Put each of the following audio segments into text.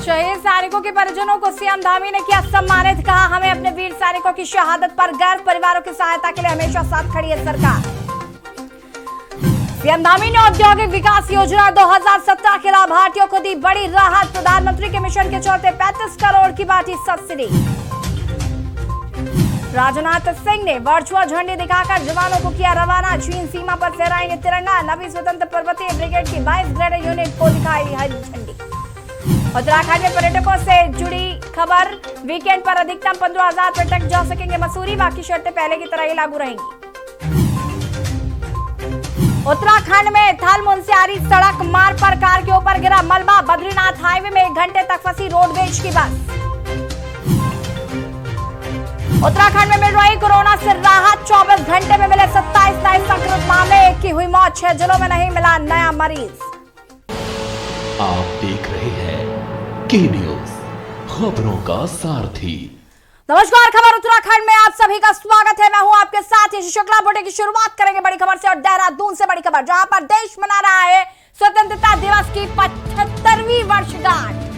शहीद सैनिकों के परिजनों को सीएम धामी ने किया सम्मानित। कहा, हमें अपने वीर सैनिकों की शहादत पर गर्व। परिवारों की सहायता के लिए हमेशा साथ खड़ी है सरकार। सीएम धामी ने औद्योगिक विकास योजना 2017 के लाभार्थियों को दी बड़ी राहत। प्रधानमंत्री के मिशन के चलते 35 करोड़ की बांटी सब्सिडी। राजनाथ सिंह ने वर्चुअल झंडी दिखाकर जवानों को किया रवाना। चीन सीमा पर फहराएंगे तिरंगा। नवी स्वतंत्र पर्वतीय ब्रिगेड की 22 ग्रेड यूनिट को दिखाई हरी झंडी। उत्तराखंड में पर्यटकों से जुड़ी खबर। वीकेंड पर अधिकतम 15,000 पर्यटक जा सकेंगे मसूरी। बाकी शर्तें पहले की तरह ही लागू रहेंगी। उत्तराखंड में थल मुनस्यारी सड़क मार्ग पर कार के ऊपर गिरा मलबा। बद्रीनाथ हाईवे में 1 घंटे तक फंसी रोडवेज की बस। उत्तराखंड में मिल रही कोरोना से राहत। 24 घंटे में मिले 27 नए संक्रमित मामले। 1 की हुई मौत। 6 जिलों में नहीं मिला नया मरीज। आप देख रहे हैं के न्यूज, खबरों का सारथी। नमस्कार, खबर उत्तराखंड में आप सभी का स्वागत है। मैं हूं आपके साथ यश शुक्ला। बुलेटिन की शुरुआत करेंगे बड़ी खबर से और देहरादून से बड़ी खबर, जहां पर देश मना रहा है स्वतंत्रता दिवस की 75वीं वर्षगांठ।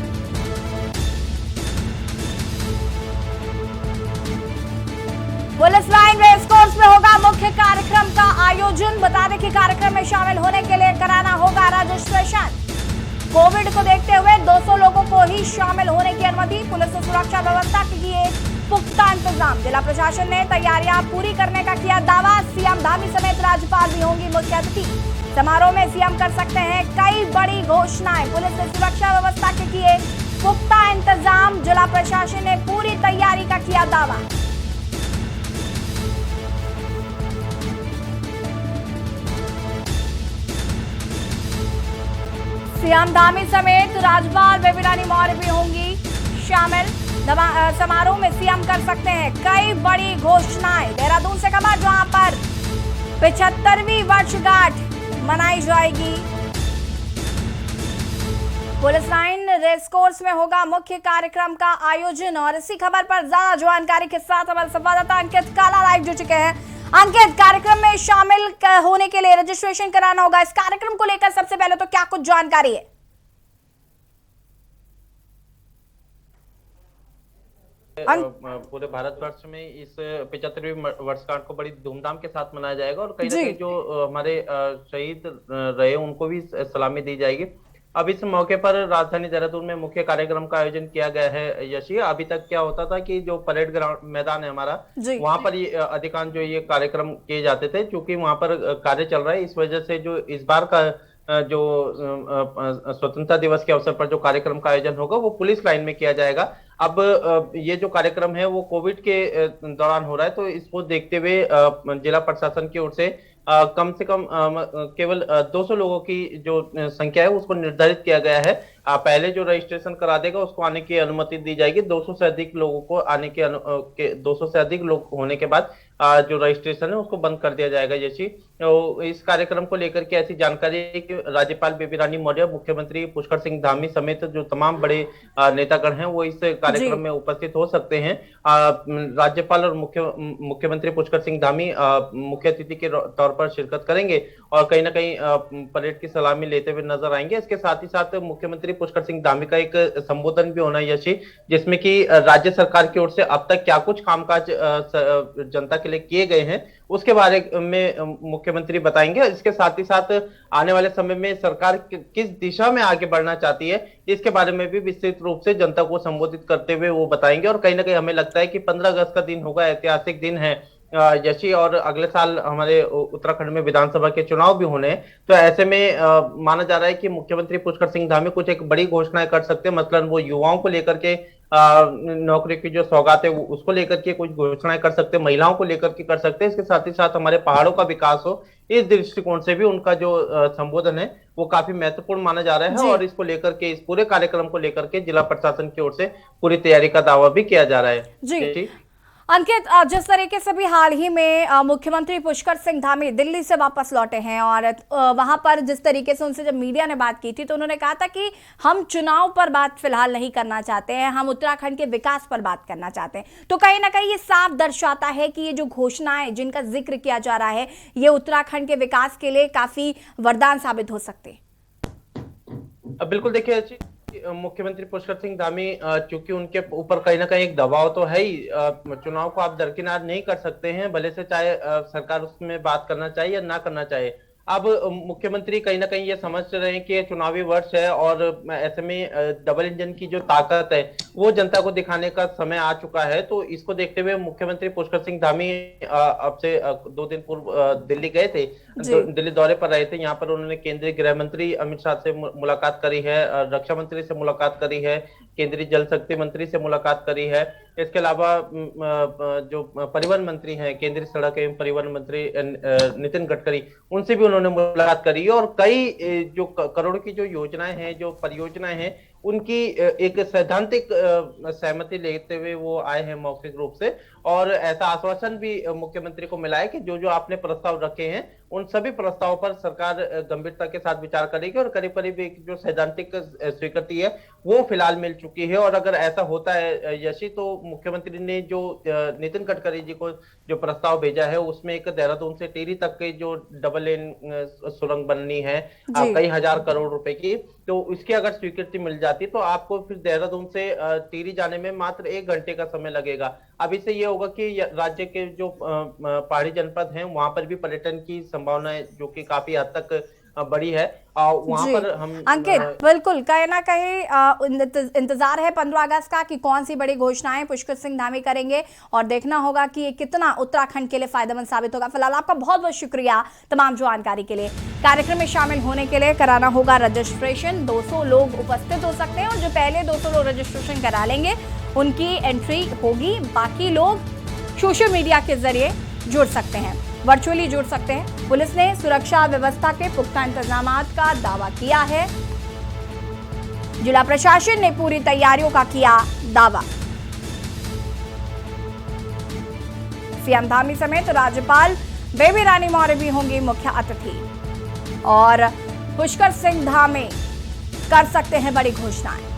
पुलिस लाइन रेस कोर्स में होगा मुख्य कार्यक्रम का आयोजन। बता दें कि कार्यक्रम में शामिल होने के लिए कराना होगा रजिस्ट्रेशन। कोविड को देखते हुए 200 लोगों को ही शामिल होने की अनुमति। पुलिस ने सुरक्षा व्यवस्था के लिए पुख्ता इंतजाम। जिला प्रशासन ने तैयारियां पूरी करने का किया दावा। सीएम धामी समेत राज्यपाल भी होंगी मुख्य अतिथि। समारोह में सीएम कर सकते हैं कई बड़ी घोषणाएं। पुलिस ने सुरक्षा व्यवस्था के किए पुख्ता इंतजाम। जिला प्रशासन ने पूरी तैयारी का किया दावा। सीएम धामी समेत राज्यपाल बेबी रानी मौर्य भी होंगी शामिल। समारोह में सीएम कर सकते हैं कई बड़ी घोषणाएं। देहरादून से खबर, जहां पर 75वीं वर्षगांठ मनाई जाएगी। पुलिस लाइन रेस कोर्स में होगा मुख्य कार्यक्रम का आयोजन। और इसी खबर पर ज्यादा जानकारी के साथ हमारे संवाददाता अंकित काला लाइव जुड़ चुके हैं। अंकित, कार्यक्रम में शामिल होने के लिए रजिस्ट्रेशन कराना होगा। इस कार्यक्रम को लेकर सबसे पहले तो क्या कुछ जानकारी है? पूरे भारतवर्ष में इस 75वीं वर्षगांठ को बड़ी धूमधाम के साथ मनाया जाएगा और कहीं ना कहीं जो हमारे शहीद रहे उनको भी सलामी दी जाएगी। अब इस मौके पर राजधानी देहरादून में मुख्य कार्यक्रम का आयोजन किया गया है। यशी, अभी तक क्या होता था कि जो परेड ग्राउंड मैदान है हमारा, वहां पर ये अधिकांश जो ये कार्यक्रम किए जाते थे। क्योंकि वहां पर कार्य चल रहा है, इस वजह से जो इस बार का जो स्वतंत्रता दिवस के अवसर पर जो कार्यक्रम का आयोजन होगा वो पुलिस लाइन में किया जाएगा। अब ये जो कार्यक्रम है वो कोविड के दौरान हो रहा है, तो इसको देखते हुए जिला प्रशासन की ओर से कम से कम केवल 200 लोगों की जो संख्या है उसको निर्धारित किया गया है। पहले जो रजिस्ट्रेशन करा देगा उसको आने की अनुमति दी जाएगी। 200 से अधिक लोगों को आने के 200 से अधिक लोग होने के बाद जो रजिस्ट्रेशन है उसको बंद कर दिया जाएगा। जैसी तो इस कार्यक्रम को लेकर के ऐसी जानकारी है कि राज्यपाल बेबी रानी मौर्य, मुख्यमंत्री पुष्कर सिंह धामी समेत जो तमाम बड़े नेतागण हैं वो इस कार्यक्रम में उपस्थित हो सकते हैं। राज्यपाल और मुख्यमंत्री पुष्कर सिंह धामी मुख्य अतिथि के तौर पर शिरकत करेंगे और कहीं ना कहीं परेड की सलामी लेते हुए नजर आएंगे। इसके साथ ही साथ मुख्यमंत्री पुष्कर सिंह धामी का एक संबोधन भी होना है यशी, जिसमें कि राज्य सरकार की ओर से अब तक क्या कुछ कामकाज जनता के लिए किए गए हैं उसके बारे में मुख्यमंत्री बताएंगे। इसके साथ ही साथ आने वाले समय में सरकार किस दिशा में आगे बढ़ना चाहती है इसके बारे में भी विस्तृत रूप से जनता को संबोधित करते हुए वो बताएंगे। और कहीं ना कहीं हमें लगता है कि 15 अगस्त का दिन होगा, ऐतिहासिक दिन है यशी, और अगले साल हमारे उत्तराखंड में विधानसभा के चुनाव भी होने हैं। तो ऐसे में माना जा रहा है कि मुख्यमंत्री पुष्कर सिंह धामी कुछ एक बड़ी घोषणाएं कर सकते हैं। मतलब वो युवाओं को लेकर के नौकरी की जो सौगात है उसको लेकर के कुछ घोषणाएं कर सकते हैं, महिलाओं को लेकर के कर सकते हैं। इसके साथ ही साथ हमारे पहाड़ों का विकास हो, इस दृष्टिकोण से भी उनका जो संबोधन है वो काफी महत्वपूर्ण माना जा रहा है। और इसको लेकर के, इस पूरे कार्यक्रम को लेकर के जिला प्रशासन की ओर से पूरी तैयारी का दावा भी किया जा रहा है। जी अंकित, जिस तरीके से भी हाल ही में मुख्यमंत्री पुष्कर सिंह धामी दिल्ली से वापस लौटे हैं और वहां पर जिस तरीके से उनसे जब मीडिया ने बात की थी तो उन्होंने कहा था कि हम चुनाव पर बात फिलहाल नहीं करना चाहते हैं, हम उत्तराखंड के विकास पर बात करना चाहते हैं। तो कहीं ना कहीं ये साफ दर्शाता है कि ये जो घोषणाएं जिनका जिक्र किया जा रहा है ये उत्तराखंड के विकास के लिए काफी वरदान साबित हो सकते हैं। बिल्कुल, देखिए मुख्यमंत्री पुष्कर सिंह धामी चूंकि उनके ऊपर कहीं ना कहीं एक दबाव तो है ही, चुनाव को आप दरकिनार नहीं कर सकते हैं, भले से चाहे सरकार उसमें बात करना चाहिए या ना करना चाहिए। अब मुख्यमंत्री कहीं ना कहीं ये समझ रहे हैं कि ये चुनावी वर्ष है और ऐसे में डबल इंजन की जो ताकत है वो जनता को दिखाने का समय आ चुका है। तो इसको देखते हुए मुख्यमंत्री पुष्कर सिंह धामी अब से 2 दिन पूर्व दिल्ली गए थे, दिल्ली दौरे पर रहे थे। यहाँ पर उन्होंने केंद्रीय गृह मंत्री अमित शाह से मुलाकात करी है, रक्षा मंत्री से मुलाकात करी है, केंद्रीय जल शक्ति मंत्री से मुलाकात करी है। इसके अलावा जो परिवहन मंत्री हैं, केंद्रीय सड़क एवं परिवहन मंत्री नितिन गडकरी, उनसे भी उन्होंने मुलाकात करी है। और कई जो करोड़ की जो योजनाएं हैं, जो परियोजनाएं हैं, उनकी एक सैद्धांतिक सहमति लेते हुए वो आए हैं मौखिक रूप से। और ऐसा आश्वासन भी मुख्यमंत्री को मिला है कि जो जो आपने प्रस्ताव रखे हैं उन सभी प्रस्तावों पर सरकार गंभीरता के साथ विचार करेगी और करीब करीब एक जो सैद्धांतिक स्वीकृति है वो फिलहाल मिल चुकी है। और अगर ऐसा होता है यशी, तो मुख्यमंत्री ने जो नितिन गडकरी जी को जो प्रस्ताव भेजा है उसमें एक देहरादून से टिहरी तक के जो डबल लेन सुरंग बननी है कई हजार करोड़ रुपए की, तो उसकी अगर स्वीकृति मिल जाती तो आपको फिर देहरादून से टिहरी जाने में मात्र 1 घंटे का समय लगेगा। अभी से ये होगा कि राज्य के जो पहाड़ी जनपद हैं वहां पर भी पर्यटन की संभावनाएं जो कि काफी हद तक बड़ी है, वहां पर हम अंकित बिल्कुल कहीं ना कहीं इंतजार है 15 अगस्त का कि कौन सी बड़ी घोषणाएं पुष्कर सिंह धामी करेंगे और देखना होगा कि ये कितना उत्तराखंड के लिए फायदेमंद साबित होगा। फिलहाल आपका बहुत बहुत शुक्रिया तमाम जानकारी के लिए। कार्यक्रम में शामिल होने के लिए कराना होगा रजिस्ट्रेशन, 200 लोग उपस्थित हो सकते हैं और जो पहले 200 लोग रजिस्ट्रेशन करा लेंगे उनकी एंट्री होगी। बाकी लोग सोशल मीडिया के जरिए जुड़ सकते हैं, वर्चुअली जुड़ सकते हैं। पुलिस ने सुरक्षा व्यवस्था के पुख्ता इंतजामात का दावा किया है। जिला प्रशासन ने पूरी तैयारियों का किया दावा। सीएम धामी समेत राज्यपाल बेबी रानी मौर्य भी होंगी मुख्य अतिथि और पुष्कर सिंह धामी कर सकते हैं बड़ी घोषणाएं।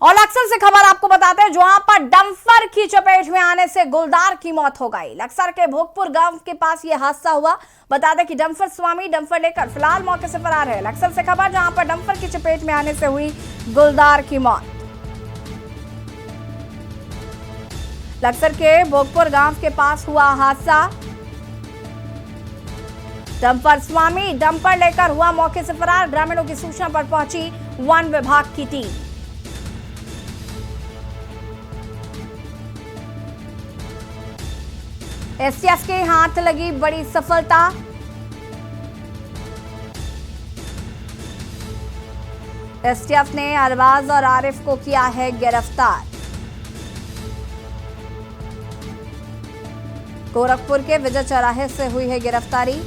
और लक्सर से खबर आपको बताते हैं, जहां पर डंपर की चपेट में आने से गुलदार की मौत हो गई। लक्सर के भोगपुर गांव के पास यह हादसा हुआ। बता दें कि डंपर स्वामी डंपर लेकर फिलहाल मौके से फरार है। लक्सर से खबर, जहां पर डंपर की चपेट में आने से हुई गुलदार की मौत। लक्सर के भोगपुर गांव के पास हुआ हादसा। डंपर स्वामी डंपर लेकर हुआ मौके से फरार। ग्रामीणों की सूचना पर पहुंची वन विभाग की टीम। एसटीएफ के हाथ लगी बड़ी सफलता। एसटीएफ ने अरबाज और आरिफ को किया है गिरफ्तार। गोरखपुर के विजय चौराहे से हुई है गिरफ्तारी।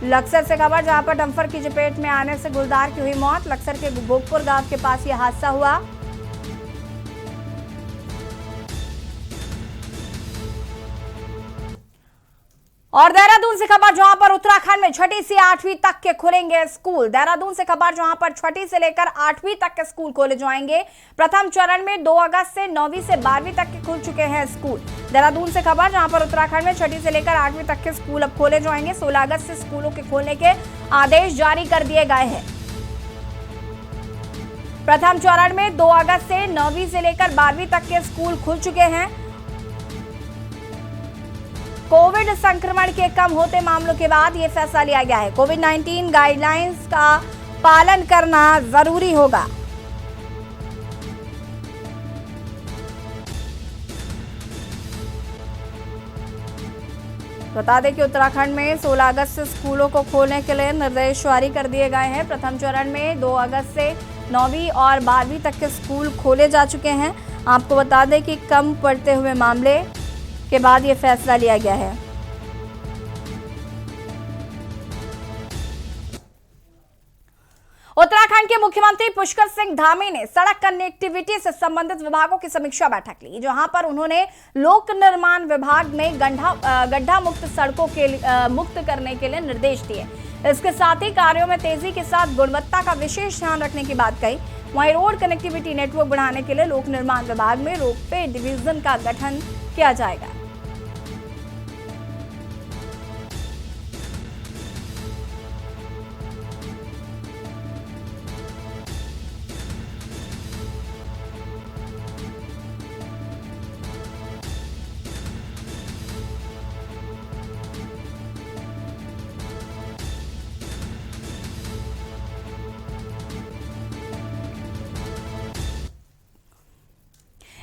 लक्सर से खबर, जहां पर डंपर की चपेट में आने से गुलदार की हुई मौत। लक्सर के भोगपुर गांव के पास यह हादसा हुआ। और देहरादून से खबर, जहां पर उत्तराखंड में 6ठी से 8वीं तक के खुलेंगे स्कूल। देहरादून से खबर, जहां पर 6ठी से लेकर 8वीं तक के स्कूल खोले जाएंगे। प्रथम चरण में 2 अगस्त से 9वीं से 12वीं तक के खुल चुके हैं स्कूल। देहरादून से खबर, जहां पर उत्तराखंड में 6ठी से लेकर 8वीं तक के स्कूल अब खोले जाएंगे। 16 अगस्त से स्कूलों के खोलने के आदेश जारी कर दिए गए हैं। प्रथम चरण में 2 अगस्त से 9वीं से लेकर 12वीं तक के स्कूल खुल चुके हैं। कोविड संक्रमण के कम होते मामलों के बाद यह फैसला लिया गया है। कोविड-19 गाइडलाइंस का पालन करना जरूरी होगा। बता दें कि उत्तराखंड में 16 अगस्त से स्कूलों को खोलने के लिए निर्देश जारी कर दिए गए हैं। प्रथम चरण में 2 अगस्त से 9वीं और 12वीं तक के स्कूल खोले जा चुके हैं। आपको बता दें कि कम पड़ते हुए मामले के बाद यह फैसला लिया गया है। उत्तराखंड के मुख्यमंत्री पुष्कर सिंह धामी ने सड़क कनेक्टिविटी से संबंधित विभागों की समीक्षा बैठक ली, जहां पर उन्होंने लोक निर्माण विभाग में गड्ढा मुक्त सड़कों के मुक्त करने के लिए निर्देश दिए। इसके साथ ही कार्यों में तेजी के साथ गुणवत्ता का विशेष ध्यान रखने की बात कही। वहीं रोड कनेक्टिविटी नेटवर्क बढ़ाने के लिए लोक निर्माण विभाग में रोपवे डिवीजन का गठन किया जाएगा।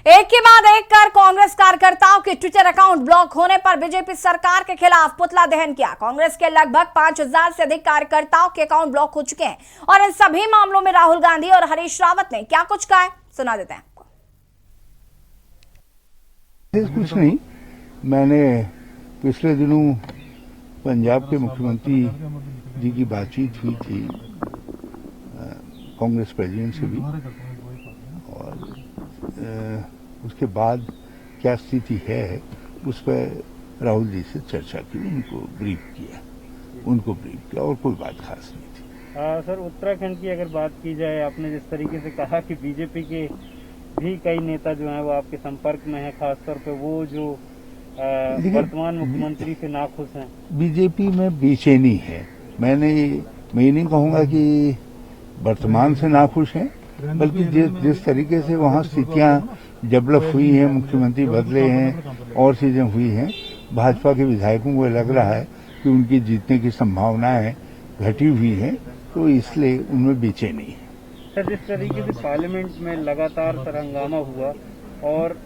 एक के बाद एक कर कांग्रेस कार्यकर्ताओं के ट्विटर अकाउंट ब्लॉक होने पर बीजेपी सरकार के खिलाफ पुतला दहन किया। कांग्रेस के लगभग 5000 से अधिक कार्यकर्ताओं के अकाउंट ब्लॉक हो चुके हैं और इन सभी मामलों में राहुल गांधी और हरीश रावत ने क्या कुछ कहा है, सुना देते हैं आपको। कुछ नहीं, मैंने पिछले दिनों पंजाब के मुख्यमंत्री जी की बातचीत हुई थी कांग्रेस प्रेसिडेंट से भी, और उसके बाद क्या स्थिति है उस पर राहुल जी से चर्चा की, उनको ब्रीफ किया और कोई बात खास नहीं थी। सर, उत्तराखंड की अगर बात की जाए, आपने जिस तरीके से कहा कि बीजेपी के भी कई नेता जो हैं वो आपके संपर्क में हैं, खासतौर पे वो जो वर्तमान मुख्यमंत्री से नाखुश हैं। बीजेपी में बेचैनी है। मैं ये नहीं कहूँगा कि वर्तमान से नाखुश हैं, बल्कि जिस तरीके से वहाँ स्थितियां डेवलप हुई हैं, मुख्यमंत्री बदले हैं और चीजें हुई हैं, भाजपा के विधायकों को लग रहा है कि उनकी जीतने की संभावनाएं घटी हुई हैं, तो इसलिए उनमें बेचैनी है। सर, जिस तरीके से पार्लियामेंट में लगातार सर हंगामा हुआ और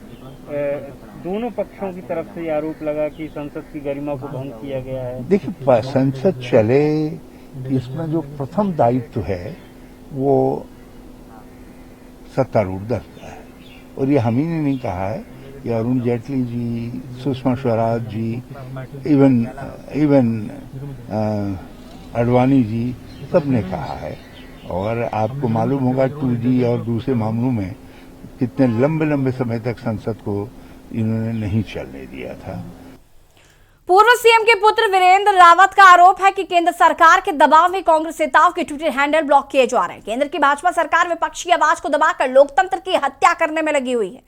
दोनों पक्षों की तरफ से आरोप लगा कि संसद की गरिमा को भंग किया गया है। देखिए, संसद चले, इसमें जो प्रथम दायित्व है वो सत्तारूढ़ दल का है, और ये हम ही ने नहीं कहा है, कि अरुण जेटली जी, सुषमा स्वराज जी, इवन अडवाणी जी, सबने कहा है। और आपको मालूम होगा 2G और दूसरे मामलों में कितने लंबे समय तक संसद को इन्होंने नहीं चलने दिया था। पूर्व सीएम के पुत्र वीरेंद्र रावत का आरोप है कि केंद्र सरकार के दबाव में कांग्रेस नेताओं के ट्विटर हैंडल ब्लॉक किए जा रहे हैं। केंद्र की भाजपा सरकार विपक्ष की आवाज को दबाकर लोकतंत्र की हत्या करने में लगी हुई है।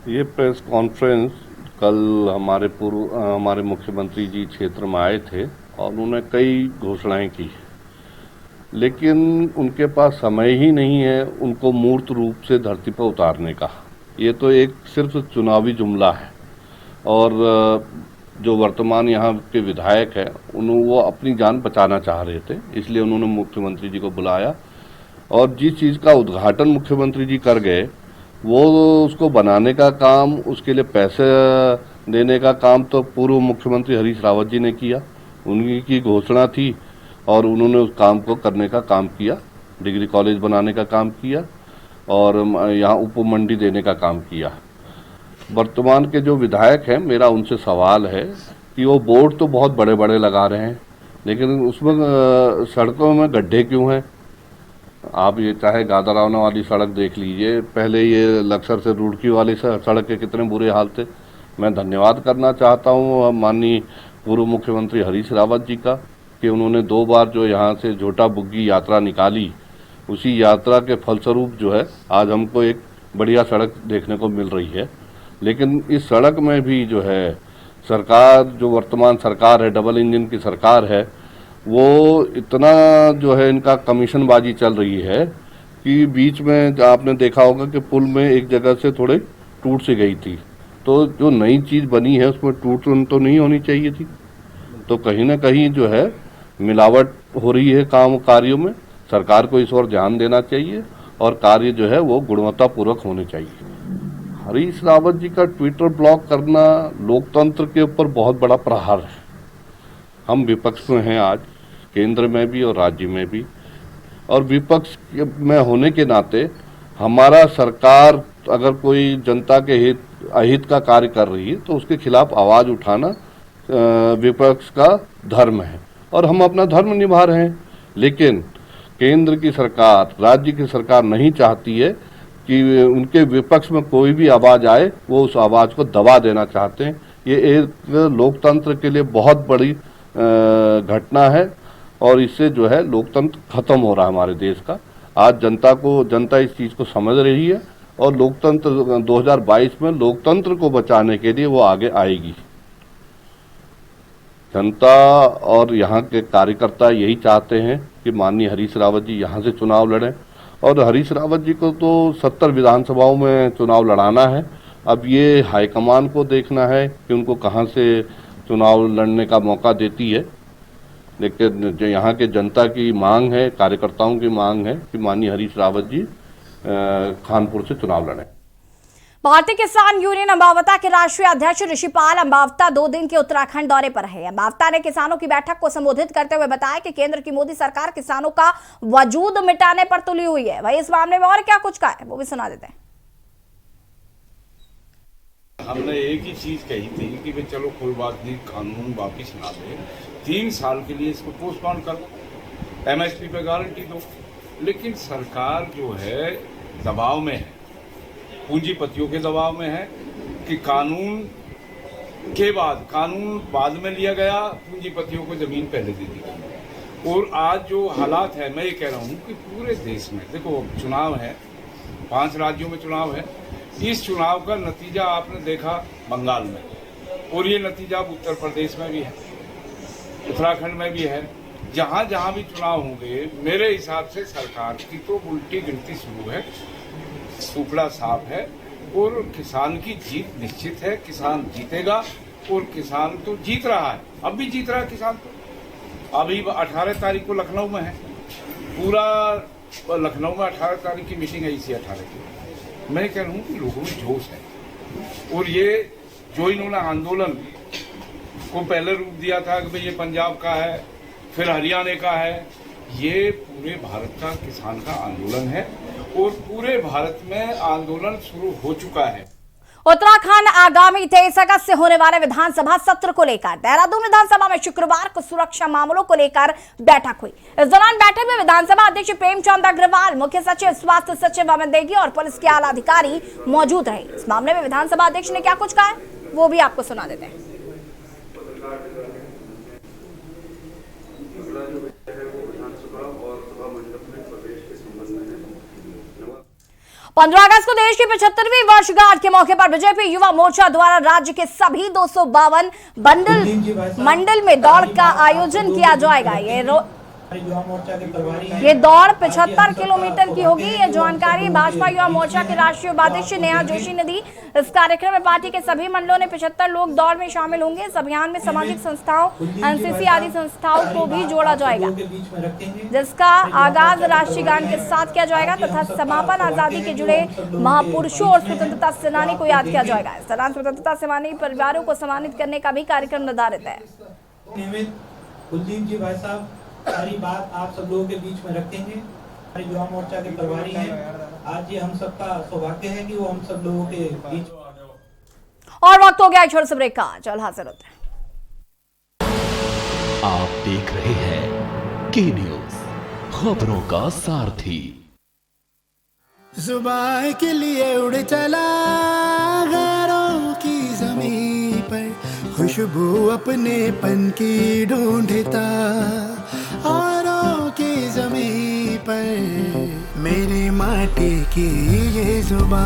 ये प्रेस कॉन्फ्रेंस कल हमारे मुख्यमंत्री जी क्षेत्र में आए थे और उन्होंने कई घोषणाएं की, लेकिन उनके पास समय ही नहीं है उनको मूर्त रूप से धरती पर उतारने का। ये तो एक सिर्फ चुनावी जुमला है, और जो वर्तमान यहाँ के विधायक हैं वो अपनी जान बचाना चाह रहे थे, इसलिए उन्होंने मुख्यमंत्री जी को बुलाया, और जिस चीज़ का उद्घाटन मुख्यमंत्री जी कर गए वो उसको बनाने का काम, उसके लिए पैसे देने का काम तो पूर्व मुख्यमंत्री हरीश रावत जी ने किया। उनकी की घोषणा थी और उन्होंने उस काम को करने का काम किया, डिग्री कॉलेज बनाने का काम किया और यहाँ उप मंडी देने का काम किया। वर्तमान के जो विधायक हैं, मेरा उनसे सवाल है कि वो बोर्ड तो बहुत बड़े बड़े लगा रहे हैं, लेकिन उसमें सड़कों में गड्ढे क्यों हैं? आप ये चाहे गादरावना वाली सड़क देख लीजिए, पहले ये लक्सर से रुड़की वाली सड़क के कितने बुरे हाल थे। मैं धन्यवाद करना चाहता हूँ माननीय पूर्व मुख्यमंत्री हरीश रावत जी का कि उन्होंने 2 बार जो यहाँ से झोटा बुग्गी यात्रा निकाली, उसी यात्रा के फलस्वरूप जो है आज हमको एक बढ़िया सड़क देखने को मिल रही है। लेकिन इस सड़क में भी जो है सरकार, जो वर्तमान सरकार है, डबल इंजन की सरकार है, वो इतना जो है इनका कमीशनबाजी चल रही है कि बीच में आपने देखा होगा कि पुल में एक जगह से थोड़े टूट सी गई थी, तो जो नई चीज़ बनी है उसमें टूट तो नहीं होनी चाहिए थी। तो कहीं ना कहीं जो है मिलावट हो रही है कार्यों में। सरकार को इस ओर ध्यान देना चाहिए और कार्य जो है वो गुणवत्तापूर्वक होने चाहिए। हरीश रावत जी का ट्विटर ब्लॉक करना लोकतंत्र के ऊपर बहुत बड़ा प्रहार है। हम विपक्ष में हैं आज, केंद्र में भी और राज्य में भी, और विपक्ष में होने के नाते हमारा सरकार अगर कोई जनता के अहित का कार्य कर रही है तो उसके खिलाफ आवाज उठाना विपक्ष का धर्म है और हम अपना धर्म निभा रहे हैं। लेकिन केंद्र की सरकार, राज्य की सरकार नहीं चाहती है कि उनके विपक्ष में कोई भी आवाज आए, वो उस आवाज को दबा देना चाहते हैं। ये एक लोकतंत्र के लिए बहुत बड़ी घटना है और इससे जो है लोकतंत्र खत्म हो रहा है हमारे देश का। आज जनता इस चीज़ को समझ रही है और लोकतंत्र 2022 में लोकतंत्र को बचाने के लिए वो आगे आएगी। जनता और यहाँ के कार्यकर्ता यही चाहते हैं कि माननीय हरीश रावत जी यहाँ से चुनाव लड़ें, और हरीश रावत जी को तो 70 विधानसभाओं में चुनाव लड़ाना है। अब ये हाईकमान को देखना है कि उनको कहाँ से चुनाव लड़ने का मौका देती है, लेकिन जो यहाँ के जनता की मांग है, कार्यकर्ताओं की मांग है कि माननीय हरीश रावत जी खानपुर से चुनाव लड़ें। भारतीय किसान यूनियन अंबावता के राष्ट्रीय अध्यक्ष ऋषिपाल अंबावता 2 दिन के उत्तराखंड दौरे पर है। अंबावता ने किसानों की बैठक को संबोधित करते हुए बताया कि केंद्र की मोदी सरकार किसानों का वजूद मिटाने पर तुली हुई है। वही इस मामले में और क्या कुछ कहा है वो भी सुना देते हैं। हमने एक ही चीज कही थी कि भाई चलो कोई बात नहीं, कानून वापिस ना दे, 3 साल के लिए इसको पोस्टपोन कर, एमएसपी पे गारंटी दो। लेकिन सरकार जो है दबाव में है, पूंजीपतियों के दबाव में है कि कानून बाद में लिया गया, पूंजीपतियों को जमीन पहले दे दी गई। और आज जो हालात है, मैं ये कह रहा हूँ कि पूरे देश में देखो चुनाव है, 5 राज्यों में चुनाव है। इस चुनाव का नतीजा आपने देखा बंगाल में, और ये नतीजा उत्तर प्रदेश में भी है, उत्तराखंड में भी है। जहाँ जहाँ भी चुनाव होंगे मेरे हिसाब से सरकार की तो उल्टी गिनती शुरू है, सुपड़ा साफ है, और किसान की जीत निश्चित है। किसान जीतेगा, और किसान तो जीत रहा है, अब भी जीत रहा है किसान। तो अभी 18 तारीख को लखनऊ में है, पूरा लखनऊ में 18 तारीख की मीटिंग है, इसी 18 की। मैं कह रहा हूँ कि लोगों में जोश है, और ये जो इन्होंने आंदोलन को पहले रूप दिया था कि भाई ये पंजाब का है, फिर हरियाणा का है, ये पूरे भारत का किसान का आंदोलन है, और पूरे भारत में आंदोलन शुरू हो चुका है। उत्तराखंड आगामी 23 अगस्त से होने वाले विधानसभा सत्र को लेकर देहरादून विधानसभा में शुक्रवार को सुरक्षा मामलों को लेकर बैठक हुई। इस दौरान बैठक में विधानसभा अध्यक्ष प्रेमचंद अग्रवाल, मुख्य सचिव, स्वास्थ्य सचिव अमित नेगी और पुलिस के आला अधिकारी मौजूद रहे। इस मामले में विधानसभा अध्यक्ष ने क्या कुछ कहा है वो भी आपको सुना देते हैं। 15 अगस्त को देश की 75वीं वर्षगांठ के मौके पर बीजेपी युवा मोर्चा द्वारा राज्य के सभी 252 मंडल में दौड़ का आयोजन किया जाएगा। ये दौड़ 75 किलोमीटर की होगी। ये जानकारी भाजपा युवा मोर्चा के राष्ट्रीय उपाध्यक्ष नेहा जोशी ने दी। इस कार्यक्रम में पार्टी के सभी मंडलों ने 75 लोग दौड़ में शामिल होंगे। इस अभियान में सामाजिक संस्थाओं, एनसीसी आदि संस्थाओं को भी जोड़ा जाएगा, जिसका आगाज राष्ट्रीय गान के साथ किया जाएगा तथा समापन आजादी के जुड़े महापुरुषों और स्वतंत्रता सेनानी को याद किया जाएगा। इस दौरान स्वतंत्रता सेनानी परिवारों को सम्मानित करने का भी कार्यक्रम निर्धारित है। कुलदीप जी भाई साहब सारी बात आप सब लोगों के बीच में रखेंगे। हमारे युवा मोर्चा के प्रभारी हैं। आज ये हम सबका सौभाग्य है कि वो हम सब लोगों के बीच। और वक्त हो गया छोटे से ब्रेक का, चल हाजिर होते हैं। आप देख रहे हैं के न्यूज, खबरों का सारथी। जुबान के लिए उड़ चला गैरों की जमीन पर, खुशबू अपने पन की ढूंढता औरों की जमीन पर, मेरी माटी की ये जुबान,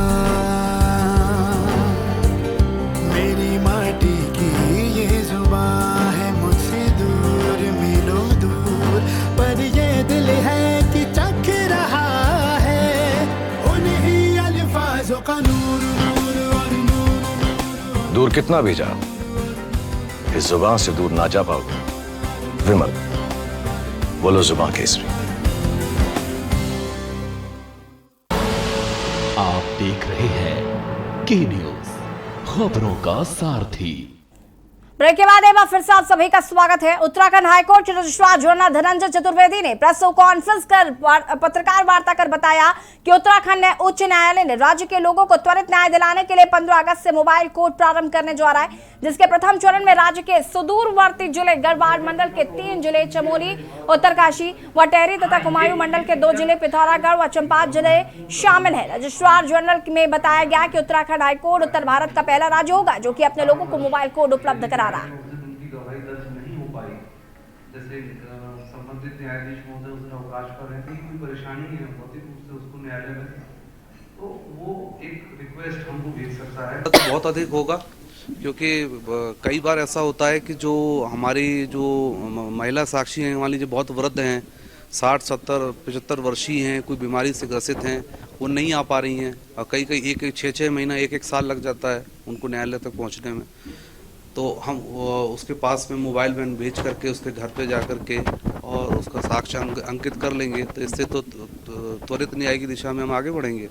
मेरी माटी की ये जुबान है मुझसे दूर मीलों दूर, पर ये दिल है कि चख रहा है उन्हीं अल्फाजों का नूर नूर और नूर। दूर कितना भी जा, इस जुबान से दूर ना जा पाओगे। विमल, बोलो जुबान केसरी। आप देख रहे हैं के न्यूज, खबरों का सारथी। ब्रेक के बाद एक बार फिर से आप सभी का स्वागत है। उत्तराखंड हाईकोर्ट के रजिस्ट्रार जनरल धनंजय चतुर्वेदी ने प्रेस कॉन्फ्रेंस कर पत्रकार वार्ता कर बताया कि उत्तराखंड उच्च न्यायालय ने राज्य के लोगों को त्वरित न्याय दिलाने के लिए 15 अगस्त से मोबाइल कोर्ट प्रारंभ करने जा रहा है, जिसके प्रथम चरण में राज्य के सुदूरवर्ती जिले गढ़वाल मंडल के 3 जिले चमोली, उत्तरकाशी व टेहरी तथा कुमायूं मंडल के 2 जिले पिथौरागढ़ व चंपावत जिले शामिल है। रजिस्ट्रार जनरल में बताया गया कि उत्तराखंड हाईकोर्ट उत्तर भारत का पहला राज्य होगा जो कि अपने लोगों को मोबाइल कोड उपलब्ध करा रहा है। दवाई दर्ज नहीं हो पाई, जैसे संबंधित संबंधित न्यायाधीश महोदय उस दिन अवकाश पर रहते, कोई परेशानी नहीं है भौतिक रूप से उसको न्यायालय में, तो वो एक रिक्वेस्ट हमको भेज सकता है। तो बहुत अधिक होगा, क्योंकि कई बार ऐसा होता है कि जो हमारी जो महिला साक्षी हैं वाली जो बहुत वृद्ध हैं, 60, 70, 75 वर्षीय हैं, कोई बीमारी से ग्रसित हैं, वो नहीं आ पा रही हैं और कई 6 महीना 1 साल लग जाता है उनको न्यायालय तक पहुंचने में। तो हम उसके पास में मोबाइल वैन भेज करके उसके घर पे जा करके और उसका साक्ष्य अंकित कर लेंगे, तो इससे तो त्वरित न्याय की दिशा में हम आगे बढ़ेंगे।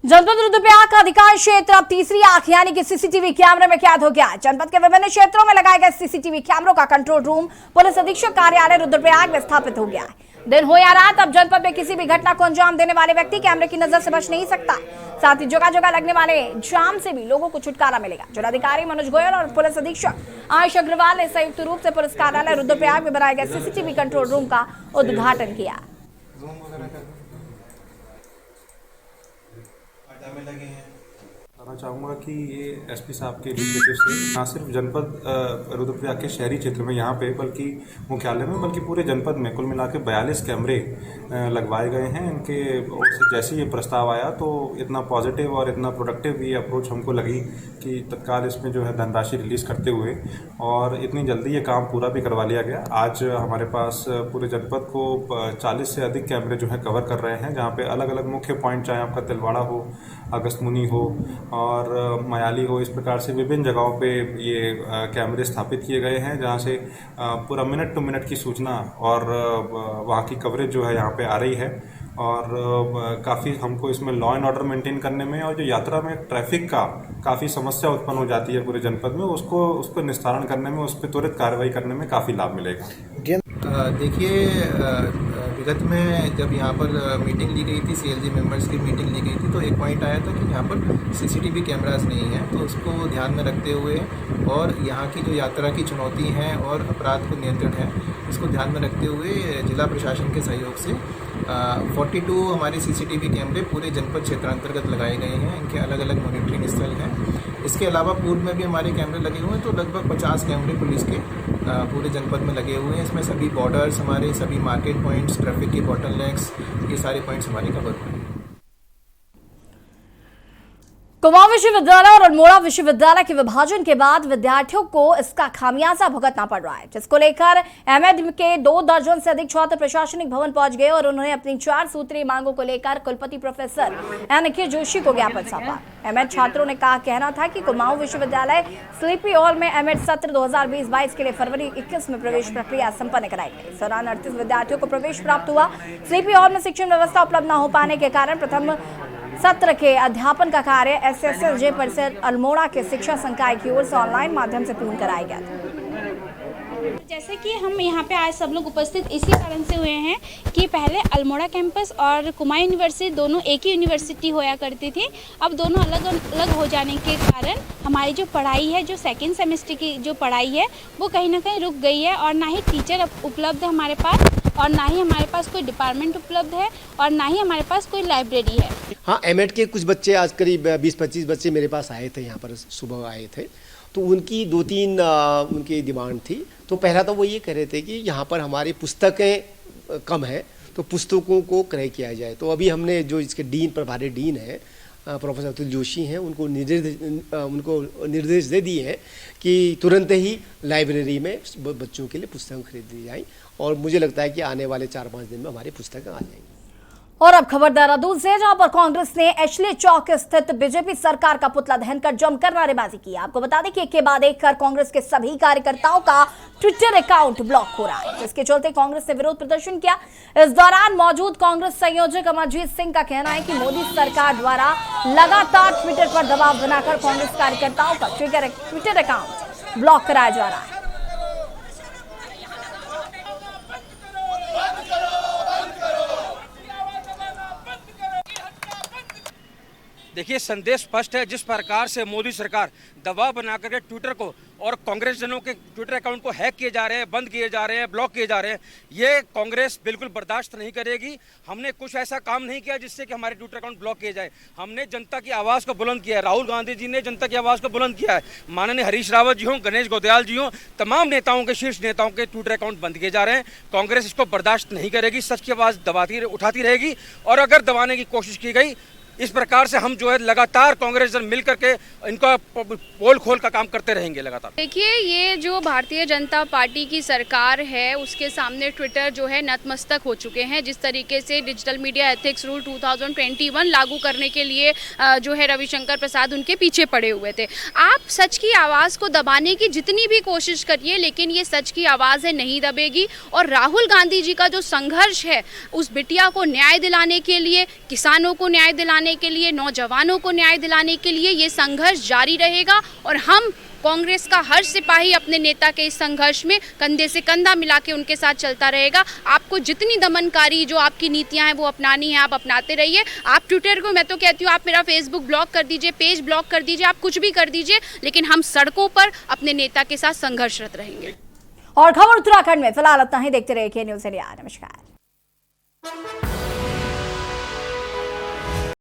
जनपद रुद्रप्रयाग का अधिकांश क्षेत्र अब तीसरी आंख यानी कि सीसीटीवी कैमरे में कैद हो गया। जनपद के विभिन्न क्षेत्रों में लगाए गए सीसीटीवी कैमरों का कंट्रोल रूम पुलिस अधीक्षक कार्यालय रुद्रप्रयाग में स्थापित हो गया है। दिन हो या रात, अब जनपद में किसी भी घटना को अंजाम देने वाले व्यक्ति कैमरे की नजर से बच नहीं सकता। साथ ही जगह जगह लगने वाले जाम से भी लोगों को छुटकारा मिलेगा। जिलाधिकारी मनोज गोयल और पुलिस अधीक्षक आयुष अग्रवाल ने संयुक्त रूप से पुलिस कार्यालय रुद्रप्रयाग में बनाए गए सीसीटीवी कंट्रोल रूम का उद्घाटन किया। बताना चाहूँगा कि ये एसपी साहब के इनिशिएटिव से न सिर्फ जनपद रुद्रप्रयाग के शहरी क्षेत्र में यहाँ पे, बल्कि मुख्यालय में, बल्कि पूरे जनपद में कुल मिला के 42 कैमरे लगवाए गए हैं। इनके ओर से जैसे ये प्रस्ताव आया तो इतना पॉजिटिव और इतना प्रोडक्टिव ये अप्रोच हमको लगी कि तत्काल इसमें जो है धनराशि रिलीज़ करते हुए और इतनी जल्दी ये काम पूरा भी करवा लिया गया। आज हमारे पास पूरे जनपद को 40 से अधिक कैमरे जो है कवर कर रहे हैं, जहाँ पे अलग अलग मुख्य पॉइंट, चाहे आपका तिलवाड़ा हो, अगस्तमुनि हो और मयाली हो, इस प्रकार से विभिन्न जगहों पे ये कैमरे स्थापित किए गए हैं, जहाँ से पूरा मिनट टू मिनट की सूचना और वहाँ की कवरेज जो है यहाँ पे आ रही है। और काफ़ी हमको इसमें लॉ एंड ऑर्डर मेंटेन करने में और जो यात्रा में ट्रैफिक का काफ़ी समस्या उत्पन्न हो जाती है पूरे जनपद में, उसको निस्तारण करने में, उस पर त्वरित कार्रवाई करने में काफ़ी लाभ मिलेगा। देखिए, विगत में जब यहाँ पर मीटिंग ली गई थी, सीएलजी मेंबर्स की मीटिंग ली गई थी, तो एक पॉइंट आया था कि यहाँ पर सीसीटीवी कैमरास नहीं है। तो उसको ध्यान में रखते हुए और यहाँ की जो यात्रा की चुनौती है और अपराध को नियंत्रण है, इसको ध्यान में रखते हुए जिला प्रशासन के सहयोग से 42 हमारे सीसीटीवी कैमरे पूरे जनपद क्षेत्रांतर्गत लगाए गए हैं। इनके अलग अलग मॉनिटरिंग स्थल हैं। इसके अलावा पूर्व में भी हमारे कैमरे लगे हुए हैं, तो लगभग 50 कैमरे पुलिस के पूरे जनपद में लगे हुए हैं। इसमें सभी बॉर्डर्स, हमारे सभी मार्केट पॉइंट्स, ट्रैफिक के बॉटलनेक्स, ये सारे पॉइंट्स हमारे कवर हुए हैं। कुमाऊं विश्वविद्यालय और अल्मोड़ा विश्वविद्यालय के विभाजन के बाद विद्यार्थियों को इसका खामियाजा भुगतना पड़ रहा है, जिसको लेकर एमएड के 2 दर्जन से अधिक छात्र प्रशासनिक भवन पहुंच गए और उन्होंने अपनी 4 सूत्रीय मांगों को लेकर कुलपति प्रोफेसर एनके जोशी को ज्ञापन सौंपा। एमएड छात्रों ने कहना था कि कुमाऊं विश्वविद्यालय स्लीपी हॉल में एमएड सत्र 2020-22 के लिए फरवरी 21 में प्रवेश प्रक्रिया संपन्न कराई गई। इस दौरान 38 विद्यार्थियों को प्रवेश प्राप्त हुआ। स्लीपी हॉल में शिक्षण व्यवस्था उपलब्ध न हो पाने के कारण प्रथम सत्र के अध्यापन का कार्य एसएसएलजे परिसर अल्मोड़ा के शिक्षा संकाय की ओर से ऑनलाइन माध्यम से पूर्ण कराया गया था। जैसे कि हम यहाँ पे आज सब लोग उपस्थित इसी कारण से हुए हैं कि पहले अल्मोड़ा कैंपस और कुमाऊं यूनिवर्सिटी दोनों एक ही यूनिवर्सिटी होया करती थी। अब दोनों अलग अलग हो जाने के कारण हमारी जो पढ़ाई है, जो सेकेंड सेमेस्टर की जो पढ़ाई है, वो कहीं ना कहीं रुक गई है और ना ही टीचर उपलब्ध है हमारे पास, और ना ही हमारे पास कोई डिपार्टमेंट उपलब्ध है, और ना ही हमारे पास कोई लाइब्रेरी है। हाँ, एमएड के कुछ बच्चे, आज करीब 20-25 बच्चे मेरे पास आए थे, यहाँ पर सुबह आए थे। तो उनकी 2-3 उनकी डिमांड थी। तो पहला तो वो ये कह रहे थे कि यहाँ पर हमारी पुस्तकें कम है, तो पुस्तकों को क्रय किया जाए। तो अभी हमने जो इसके डीन, प्रभारी डीन है प्रोफेसर अतुल जोशी हैं, उनको निर्देश दे दिए हैं कि तुरंत ही लाइब्रेरी में बच्चों के लिए पुस्तकें खरीद दी जाए। और मुझे लगता है कि आने वाले 4-5 दिन में हमारी पुस्तकें आ जाएंगी। और अब खबर देहरादून से, जहां पर कांग्रेस ने एचले चौक स्थित बीजेपी सरकार का पुतला दहन कर जमकर नारेबाजी की। आपको बता दें कि एक के बाद एक कर कांग्रेस के सभी कार्यकर्ताओं का ट्विटर अकाउंट ब्लॉक हो रहा है, जिसके चलते कांग्रेस ने विरोध प्रदर्शन किया। इस दौरान मौजूद कांग्रेस संयोजक अमरजीत सिंह का कहना है कि मोदी सरकार द्वारा लगातार ट्विटर पर दबाव बनाकर कांग्रेस कार्यकर्ताओं का ट्विटर अकाउंट ब्लॉक कराया जा रहा है। देखिए, संदेश स्पष्ट है। जिस प्रकार से मोदी सरकार दबाव बना करके ट्विटर को और कांग्रेस जनों के ट्विटर अकाउंट को हैक किए जा रहे हैं, बंद किए जा रहे हैं, ब्लॉक किए जा रहे हैं, ये कांग्रेस बिल्कुल बर्दाश्त नहीं करेगी। हमने कुछ ऐसा काम नहीं किया जिससे कि हमारे ट्विटर अकाउंट ब्लॉक किए जाए। हमने जनता की आवाज़ को बुलंद किया है। राहुल गांधी जी ने जनता की आवाज़ को बुलंद किया है। माननीय हरीश रावत जी हों, गणेश गोदयाल जी हों, तमाम नेताओं के, शीर्ष नेताओं के ट्विटर अकाउंट बंद किए जा रहे हैं। कांग्रेस इसको बर्दाश्त नहीं करेगी, सच की आवाज़ उठाती रहेगी और अगर दबाने की कोशिश की गई इस प्रकार से हम जो है लगातार कांग्रेस जन मिल करके इनका पोल खोल का काम करते रहेंगे लगातार। देखिए, ये जो भारतीय जनता पार्टी की सरकार है उसके सामने ट्विटर जो है नतमस्तक हो चुके हैं। जिस तरीके से डिजिटल मीडिया एथिक्स रूल 2021 लागू करने के लिए जो है रविशंकर प्रसाद उनके पीछे पड़े हुए थे। आप सच की आवाज़ को दबाने की जितनी भी कोशिश करिए, लेकिन ये सच की आवाज़ है नहीं दबेगी। और राहुल गांधी जी का जो संघर्ष है उस बिटिया को न्याय दिलाने के लिए, किसानों को न्याय दिलाने के लिए, नौजवानों को न्याय दिलाने के लिए ये संघर्ष जारी रहेगा। और हम कांग्रेस का हर सिपाही अपने नेता के इस संघर्ष में कंधे से कंधा मिला के उनके साथ चलता रहेगा। आपको जितनी दमनकारी जो आपकी नीतियां हैं वो अपनानी है, आप अपनाते रहिए। आप ट्विटर को, मैं तो कहती हूँ, आप मेरा फेसबुक ब्लॉक कर दीजिए, पेज ब्लॉक कर दीजिए, आप कुछ भी कर दीजिए, लेकिन हम सड़कों पर अपने नेता के साथ संघर्षरत रहेंगे। और खबर उत्तराखंड में फिलहाल इतना ही। देखते रहिए के न्यूज़ इंडिया। नमस्कार।